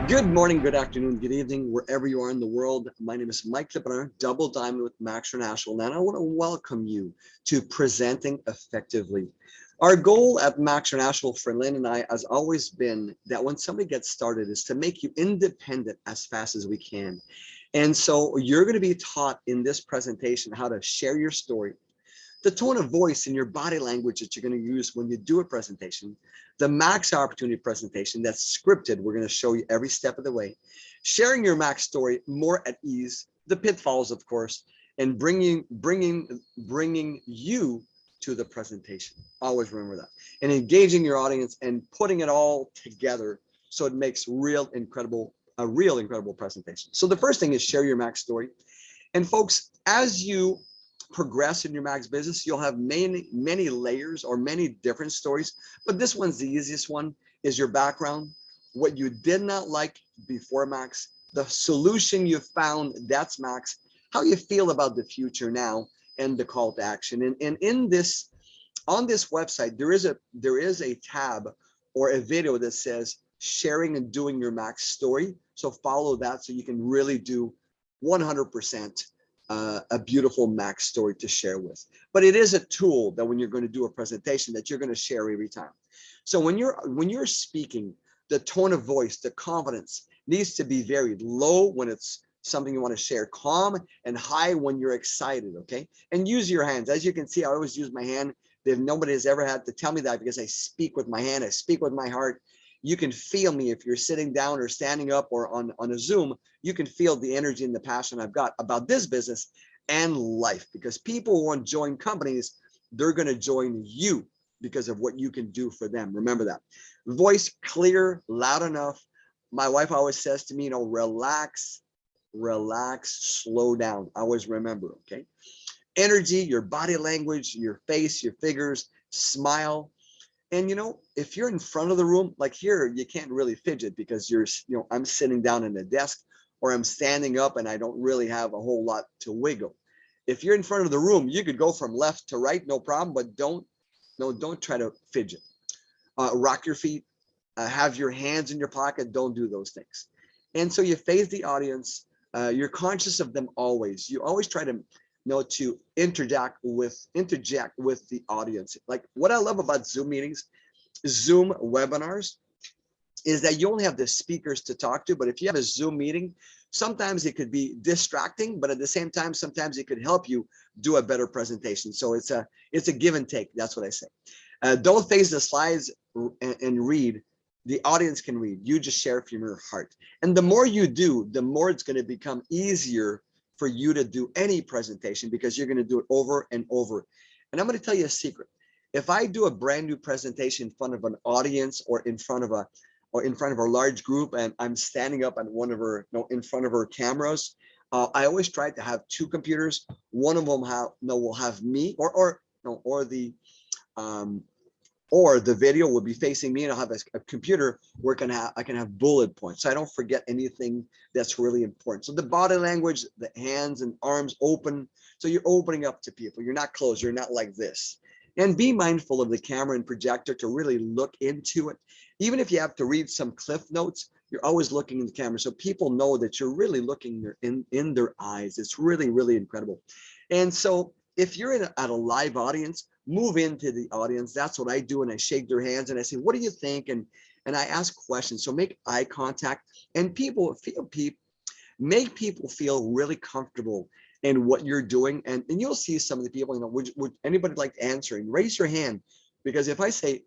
Good morning, good afternoon, good evening, wherever you are in the world. My name is Mike Lippener, Double Diamond with Max International, and I want to welcome you to Presenting Effectively. Our goal at Max International for Lynn and I has always been that when somebody gets started is to make you independent as fast as we can. And so you're going to be taught in this presentation how to share your story, the tone of voice and your body language that you're going to use when you do a presentation, the max opportunity presentation that's scripted. We're going to show you every step of the way, sharing your max story more at ease, the pitfalls, of course, and bringing you to the presentation. Always remember that, and engaging your audience and putting it all together so it makes a real incredible presentation. So the first thing is share your max story. And folks, as you progress in your max business, you'll have many layers or many different stories, but this one's the easiest one. Is your background, what you did not like before max, the solution you found, that's max, how you feel about the future now, and the call to action. And in this, on this website, there is a tab or a video that says sharing and doing your max story. So follow that so you can really do 100% a beautiful max story to share with. But it is a tool that when you're going to do a presentation that you're going to share every time. So when you're speaking, the tone of voice, the confidence needs to be very low when it's something you want to share, calm, and high when you're excited. Okay, and use your hands. As you can see, I always use my hand. If nobody has ever had to tell me that, because I speak with my hand, I speak with my heart. You can feel me if you're sitting down or standing up or on a Zoom. You can feel the energy and the passion I've got about this business and life, because people won't join companies. They're going to join you because of what you can do for them. Remember that. Voice clear, loud enough. My wife always says to me, relax, relax, slow down. Always remember, okay? Energy, your body language, your face, your figures, smile. And if you're in front of the room, like here, you can't really fidget because I'm sitting down in a desk or I'm standing up and I don't really have a whole lot to wiggle. If you're in front of the room, you could go from left to right, no problem, but don't try to fidget. Rock your feet, have your hands in your pocket. Don't do those things. And so you face the audience. You're conscious of them always. You always try to to interject with the audience. Like what I love about Zoom meetings, Zoom webinars, is that you only have the speakers to talk to. But if you have a Zoom meeting, sometimes it could be distracting, but at the same time, sometimes it could help you do a better presentation. So it's a give and take. That's what I say. Don't face the slides and read. The audience can read. You just share from your heart. And the more you do, the more it's going to become easier for you to do any presentation, because you're going to do it over and over. And I'm going to tell you a secret. If I do a brand new presentation in front of an audience or in front of a large group, and I'm standing up on in front of her cameras, I always try to have two computers. One of them will have me, or the video will be facing me, and I'll have a computer where I can have bullet points, so I don't forget anything that's really important. So the body language, the hands and arms open, so you're opening up to people. You're not closed. You're not like this. And be mindful of the camera and projector to really look into it. Even if you have to read some cliff notes, you're always looking in the camera so people know that you're really looking in their eyes. It's really, really incredible. And so if you're at a live audience, move into the audience. That's what I do. And I shake their hands and I say, what do you think? And I ask questions. So make eye contact, and make people feel really comfortable in what you're doing. And you'll see some of the people, would anybody like to answer? And raise your hand. Because if I say,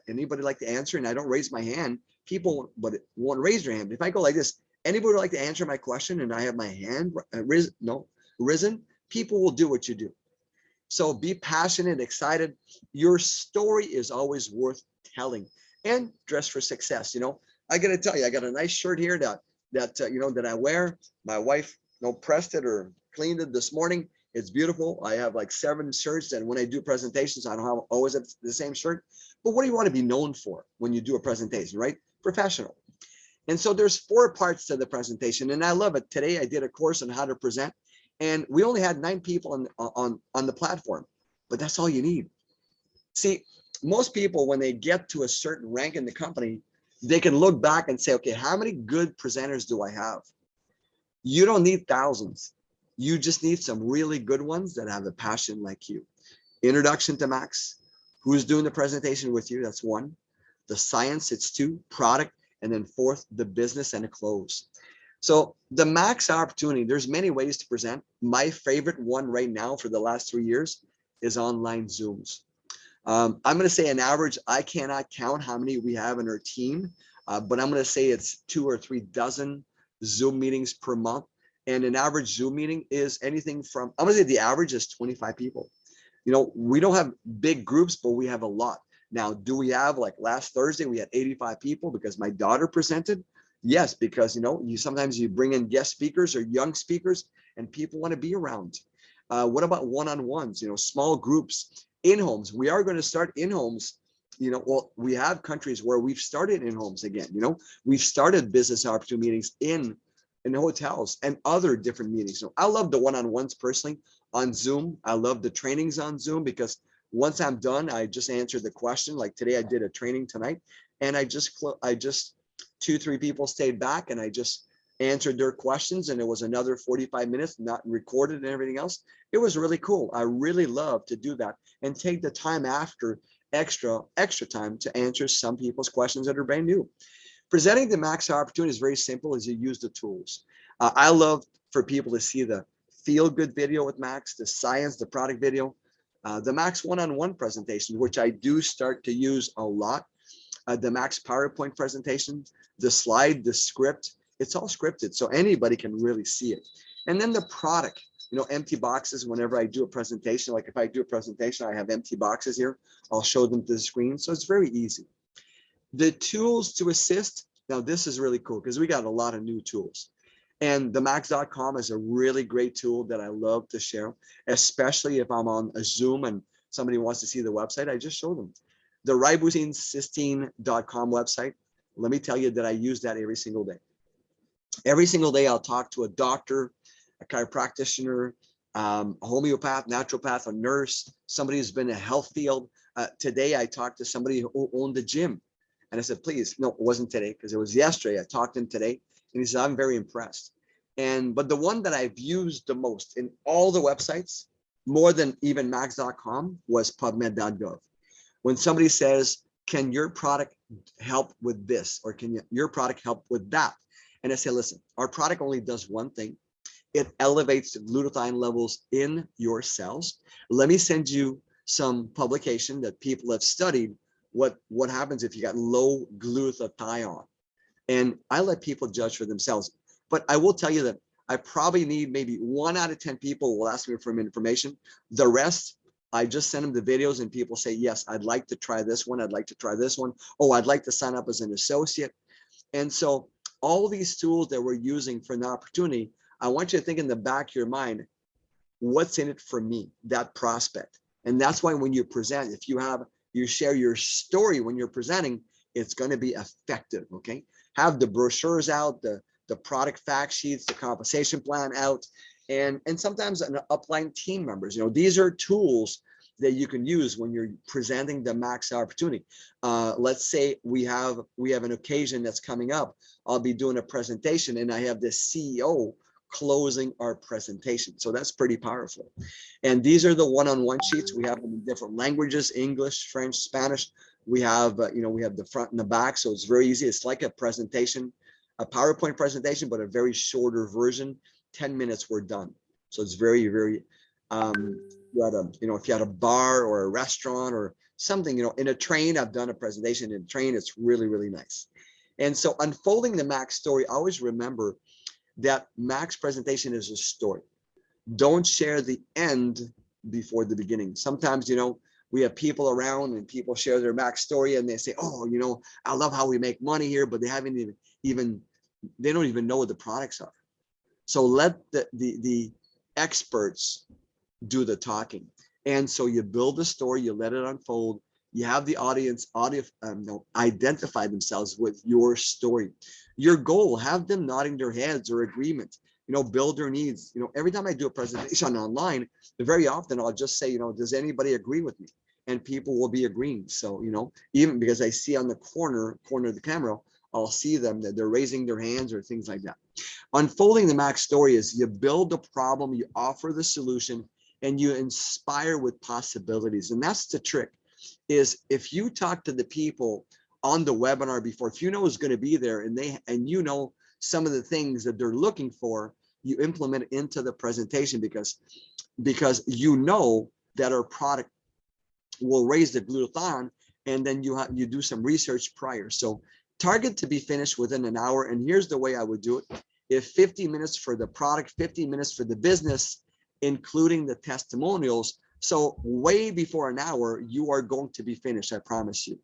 anybody like to answer? And I don't raise my hand, people won't raise their hand. If I go like this, anybody would like to answer my question? And I have my hand risen, people will do what you do. So be passionate, excited. Your story is always worth telling, and dress for success. I got to tell you, I got a nice shirt here that I wear. My wife pressed it or cleaned it this morning. It's beautiful. I have like 7 shirts, and when I do presentations, I don't always have the same shirt. But what do you want to be known for when you do a presentation, right? Professional. And so there's 4 parts to the presentation, and I love it. Today I did a course on how to present, and we only had 9 people on the platform, but that's all you need. See, most people, when they get to a certain rank in the company, They can look back and say, okay, how many good presenters do I have? You don't need thousands. You just need some really good ones that have a passion like you. Introduction to Max. Who's doing the presentation with you? That's one. The science, it's two. Product, and then fourth, the business and a close. So the Max opportunity, there's many ways to present. My favorite one right now for the last 3 years is online Zooms. I'm going to say an average, I cannot count how many we have in our team, but I'm going to say it's 2 or 3 dozen Zoom meetings per month. And an average Zoom meeting is anything from, I'm going to say the average is 25 people. You know, we don't have big groups, but we have a lot. Now, do we have, like last Thursday, we had 85 people because my daughter presented? Yes, because, you know, sometimes you bring in guest speakers or young speakers and people want to be around. What about one-on-ones, you know, small groups, in homes? We are going to start in homes. You know, well, we have countries where we've started in homes again. You know, we've started business opportunity meetings in hotels and other different meetings. So I love the one-on-ones personally on Zoom. I love the trainings on Zoom because once I'm done, I just answer the question. Like today, I did a training tonight, and I just 2, 3 people stayed back, and I just answered their questions, and it was another 45 minutes, not recorded and everything else. It was really cool. I really love to do that and take the time after extra time to answer some people's questions that are brand new. Presenting the Max opportunity is very simple as you use the tools. I love for people to see the feel good video with Max, the science, the product video, the Max one-on-one presentation, which I do start to use a lot, the Max PowerPoint presentation, the slide, the script, it's all scripted, so anybody can really see it. And then the product, you know, empty boxes. Whenever I do a presentation, like if I do a presentation, I have empty boxes here. I'll show them to the screen, so it's very easy. The tools to assist. Now, this is really cool because we got a lot of new tools. And the max.com is a really great tool that I love to share, especially if I'm on a Zoom and somebody wants to see the website, I just show them. The ribosine-cysteine.com website, let me tell you that I use that every single day. Every single day, I'll talk to a doctor, a chiropractor, a homeopath, naturopath, a nurse, somebody who's been in a health field. Today, I talked to somebody who owned a gym. And I said, please, no, it wasn't today because it was yesterday. I talked to him today and he said, I'm very impressed. But the one that I've used the most in all the websites, more than even max.com, was pubmed.gov. When somebody says, can your product help with this? Or can your product help with that? And I say, listen, our product only does one thing. It elevates the glutathione levels in your cells. Let me send you some publication that people have studied what happens if you got low glutathione. And I let people judge for themselves. But I will tell you that I probably need maybe 1 out of 10 people will ask me for information. The rest, I just send them the videos and people say, yes, I'd like to try this one. I'd like to try this one. Oh, I'd like to sign up as an associate. And so all these tools that we're using for an opportunity, I want you to think in the back of your mind, what's in it for me, that prospect. And that's why when you present, if you share your story when you're presenting, it's going to be effective. Okay. Have the brochures out, the product fact sheets, the compensation plan out, and sometimes an upline team members. You know, these are tools that you can use when you're presenting the Max opportunity. Let's say we have an occasion that's coming up. I'll be doing a presentation and I have the CEO closing our presentation. So that's pretty powerful. And these are the one-on-one sheets. We have them in different languages, English, French, Spanish. We have, we have the front and the back. So it's very easy. It's like a presentation, a PowerPoint presentation, but a very shorter version. 10 minutes, we're done. So it's very, very, if you had a bar or a restaurant or something, in a train, I've done a presentation in a train. It's really, really nice. And so unfolding the Max story, always remember that Max presentation is a story. Don't share the end before the beginning. Sometimes, we have people around and people share their Max story and they say, oh, I love how we make money here, but they haven't they don't even know what the products are. So let the experts do the talking. And so you build the story, you let it unfold, you have the audience identify themselves with your story. Your goal, have them nodding their heads or agreement, build their needs. Every time I do a presentation online, very often I'll just say, does anybody agree with me? And people will be agreeing. So, even because I see on the corner of the camera, I'll see them that they're raising their hands or things like that. Unfolding the Mac story is you build the problem, you offer the solution, and you inspire with possibilities. And that's the trick, is if you talk to the people on the webinar before, if you know who's going to be there and you know some of the things that they're looking for, you implement it into the presentation because you know that our product will raise the glutathione, and then you do some research prior. So target to be finished within an hour. And here's the way I would do it. If 50 minutes for the product, 50 minutes for the business, including the testimonials. So way before an hour, you are going to be finished, I promise you.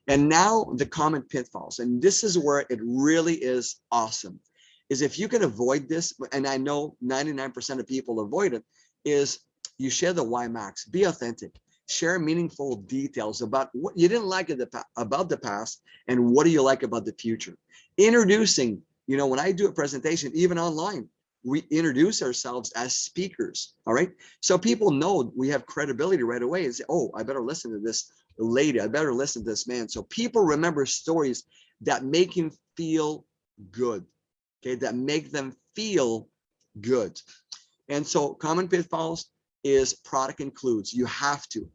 And now the common pitfalls, and this is where it really is awesome, is if you can avoid this, and I know 99% of people avoid it, is you share the why max, be authentic, share meaningful details about what you didn't like about the past and what do you like about the future. Introducing, when I do a presentation, even online, we introduce ourselves as speakers, all right? So people know we have credibility right away and say, oh, I better listen to this lady, I better listen to this man. So people remember stories that make him feel good, okay, that make them feel good. And so common pitfalls is product includes, you have to,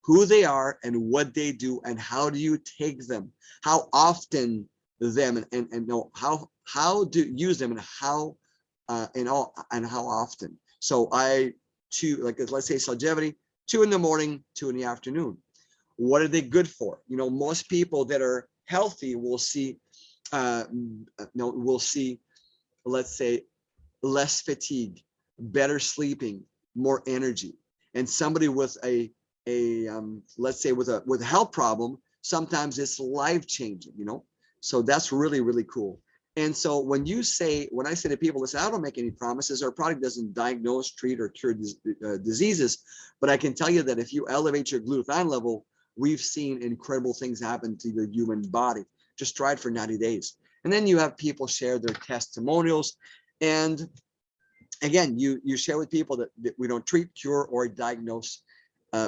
who they are and what they do and how do you take them, how often them and know how to use them and how and how often. So let's say longevity, 2 in the morning, 2 in the afternoon. What are they good for? Most people that are healthy will see, let's say, less fatigue, better sleeping, more energy. And somebody with let's say with a health problem, sometimes it's life-changing, So that's really, really cool. And so when I say to people, listen, I don't make any promises. Our product doesn't diagnose, treat, or cure diseases, but I can tell you that if you elevate your glutathione level, we've seen incredible things happen to the human body. Just try it for 90 days. And then you have people share their testimonials. And again, you share with people that we don't treat, cure, or diagnose,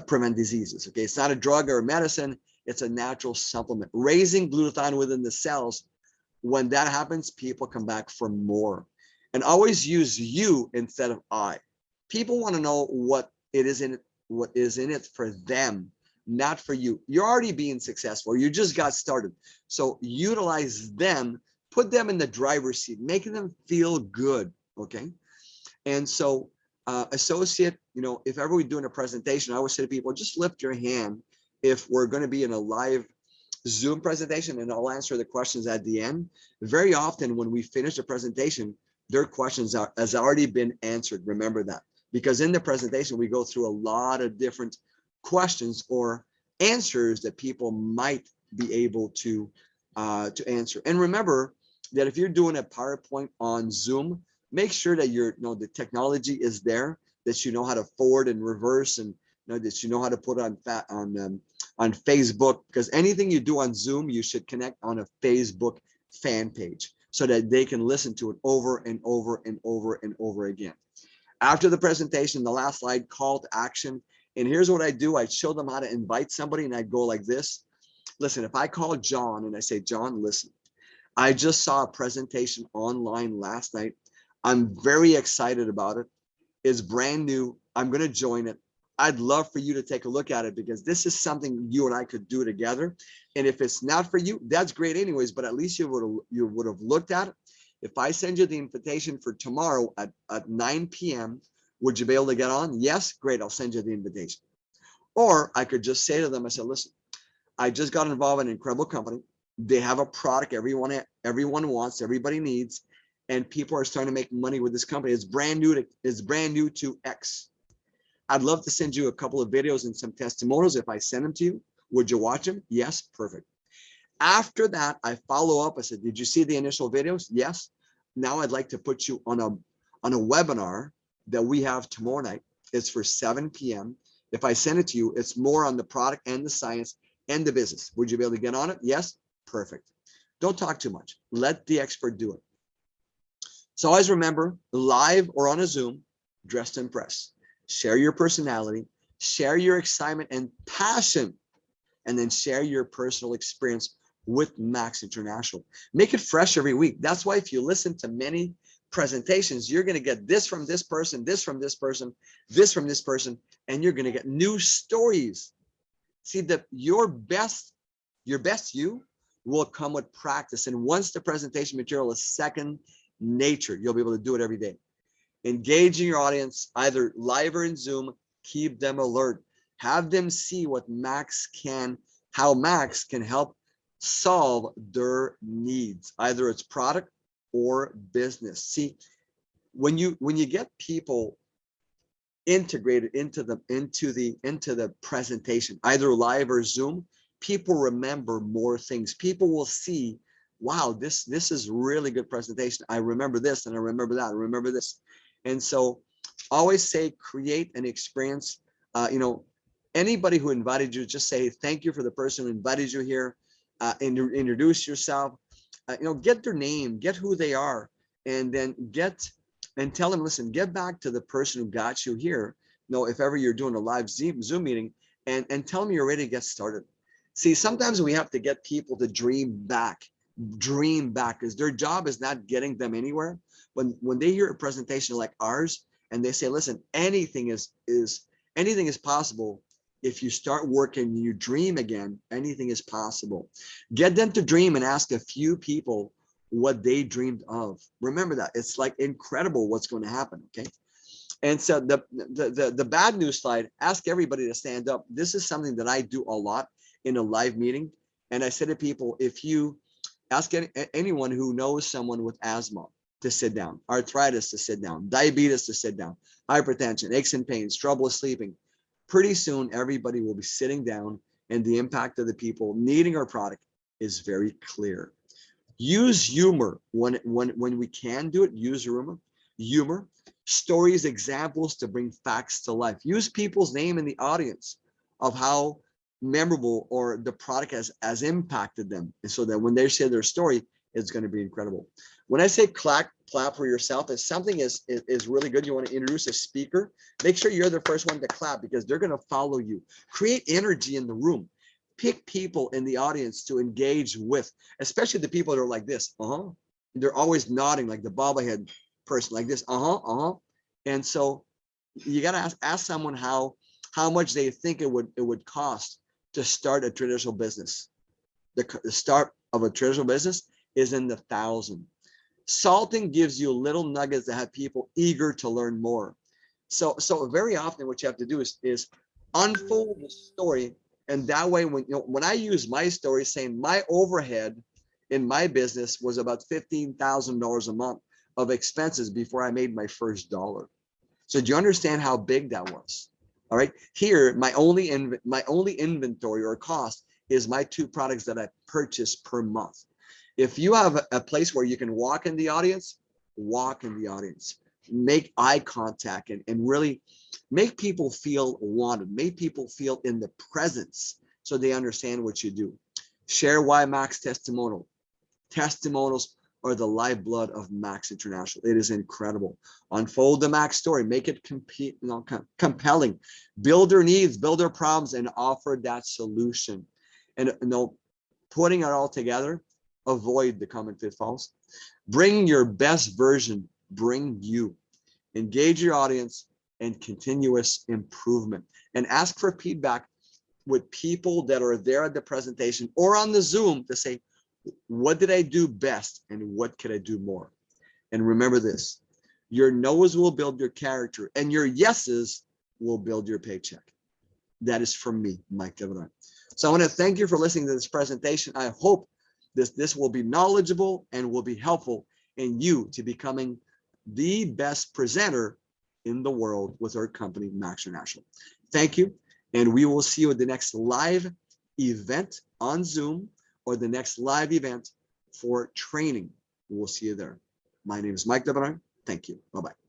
prevent diseases. Okay, it's not a drug or a medicine. It's a natural supplement. Raising glutathione within the cells. When that happens, people come back for more. And always use you instead of I. People want to know what is in it for them, not for you. You're already being successful. You just got started. So utilize them, put them in the driver's seat, making them feel good. Okay. And so associate, if ever we're doing a presentation, I always say to people, just lift your hand if we're going to be in a live Zoom presentation, and I'll answer the questions at the end. Very often when we finish the presentation, their questions has already been answered. Remember that, because in the presentation, we go through a lot of different questions or answers that people might be able to answer. And remember that if you're doing a PowerPoint on Zoom, make sure that the technology is there, that you know how to forward and reverse, and that you know how to put on Facebook, because anything you do on Zoom, you should connect on a Facebook fan page so that they can listen to it over and over and over and over again. After the presentation, the last slide, call to action. And here's what I do. I show them how to invite somebody, and I go like this. Listen, if I call John and I say, John, listen, I just saw a presentation online last night. I'm very excited about it. It's brand new. I'm going to join it. I'd love for you to take a look at it, because this is something you and I could do together. And if it's not for you, that's great anyways, but at least you would have looked at it. If I send you the invitation for tomorrow at 9 p.m., would you be able to get on? Yes, great, I'll send you the invitation. Or I could just say to them, I said, listen, I just got involved in an incredible company. They have a product everyone wants, everybody needs, and people are starting to make money with this company. It's brand new to X. I'd love to send you a couple of videos and some testimonials. If I send them to you, would you watch them? Yes, perfect. After that, I follow up. I said, did you see the initial videos? Yes. Now I'd like to put you on a webinar that we have tomorrow night. It's for 7 p.m. If I send it to you, it's more on the product and the science and the business. Would you be able to get on it? Yes, perfect. Don't talk too much. Let the expert do it. So always remember, live or on a Zoom, dress to impress. Share your personality, share your excitement and passion, and then share your personal experience with Max International. Make it fresh every week. That's why if you listen to many presentations, you're going to get this from this person, this from this person, this from this person, and you're going to get new stories. See, that your best you will come with practice. And once the presentation material is second nature, you'll be able to do it every day. Engaging your audience, either live or in Zoom, keep them alert. Have them see how Max can help solve their needs, either it's product or business. See, when you get people integrated into the presentation, either live or Zoom, people remember more things. People will see, wow, this is really good presentation. I remember this and I remember that. I remember this. And so always say, create an experience. Anybody who invited you, just say thank you for the person who invited you here. Introduce yourself. Get their name, get who they are, and then tell them, listen, get back to the person who got you here. If ever you're doing a live Zoom meeting, and tell them you're ready to get started. See, sometimes we have to get people to dream back, because their job is not getting them anywhere. When they hear a presentation like ours and they say, listen, anything is possible. If you start working and you dream again, anything is possible. Get them to dream and ask a few people what they dreamed of. Remember that. It's like incredible what's going to happen, okay? And so the bad news slide, ask everybody to stand up. This is something that I do a lot in a live meeting. And I say to people, if you ask anyone who knows someone with asthma to sit down, arthritis to sit down, diabetes to sit down, hypertension, aches and pains, trouble sleeping, pretty soon everybody will be sitting down, and the impact of the people needing our product is very clear. Use humor when we can do it. Use humor, stories, examples to bring facts to life. Use people's name in the audience of how memorable or the product has impacted them, and so that when they share their story, it's going to be incredible. When I say clap for yourself, if something is really good, you want to introduce a speaker, make sure you're the first one to clap, because they're going to follow you. Create energy in the room. Pick people in the audience to engage with, especially the people that are like this. They're always nodding, like the bobblehead person, like this. And so you got to ask someone how much they think it would cost to start a traditional business. The start of a traditional business is in the thousands. Salting gives you little nuggets that have people eager to learn more. So very often what you have to do is unfold the story. And that way, when I use my story, saying my overhead in my business was about $15,000 a month of expenses before I made my first dollar. So do you understand how big that was? All right. Here, my only inventory or cost is my 2 products that I purchase per month. If you have a place where you can walk in the audience, walk in the audience. Make eye contact and really make people feel wanted. Make people feel in the presence so they understand what you do. Share why Max testimonial. Testimonials are the lifeblood of Max International. It is incredible. Unfold the Max story. Make it compelling. Build their needs, build their problems, and offer that solution. And putting it all together, avoid the common pitfalls. Bring your best version. Bring you. Engage your audience and continuous improvement. And ask for feedback with people that are there at the presentation or on the Zoom to say, what did I do best and what could I do more? And remember this, your no's will build your character and your yeses will build your paycheck. That is from me, Mike Devenon. So I want to thank you for listening to this presentation. I hope this will be knowledgeable and will be helpful in you to becoming the best presenter in the world with our company, Max International. Thank you. And we will see you at the next live event on Zoom or the next live event for training. We'll see you there. My name is Mike Devenon. Thank you. Bye-bye.